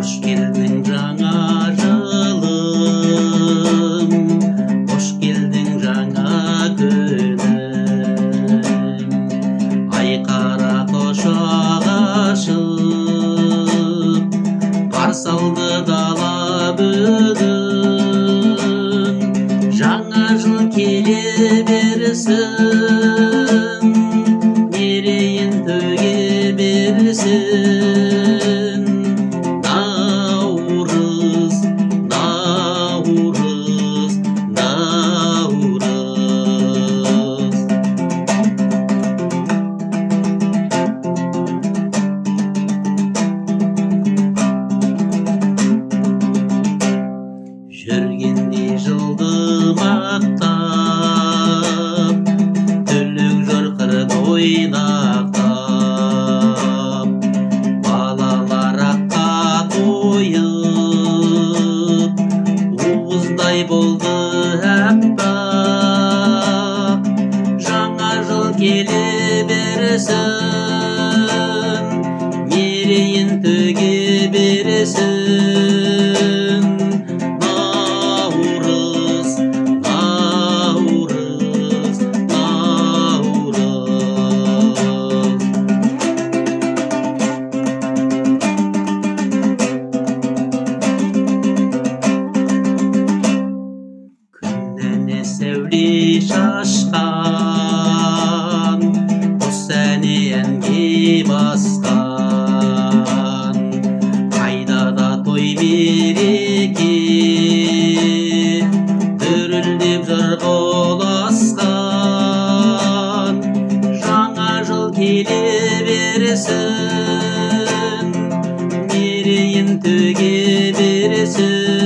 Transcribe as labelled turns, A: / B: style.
A: Hoş geldin жаңа жылым, hoş geldin жаңа күнім. Ай қара құшақ ашып, қарсы алды дала бүгін. Жаңа жыл келе берсін, мерейін төге берсін. Наурыз, Наурыз, Наурыз. Жүргенде жылды мақтап, түлік жырқырып ойнақтап, балалар аққа қойып, уыздай болды әппақ. Жаңа жыл келе берсін, мерейін төге берсін. Наурыз, Наурыз, Наурыз. Күніне сәуле шашқан, құс әне әнге басқан. Қайда да той мереке, дүрілдеп жыр ұласқан. Жаңа жыл келе берсін, мерейін төге берсін.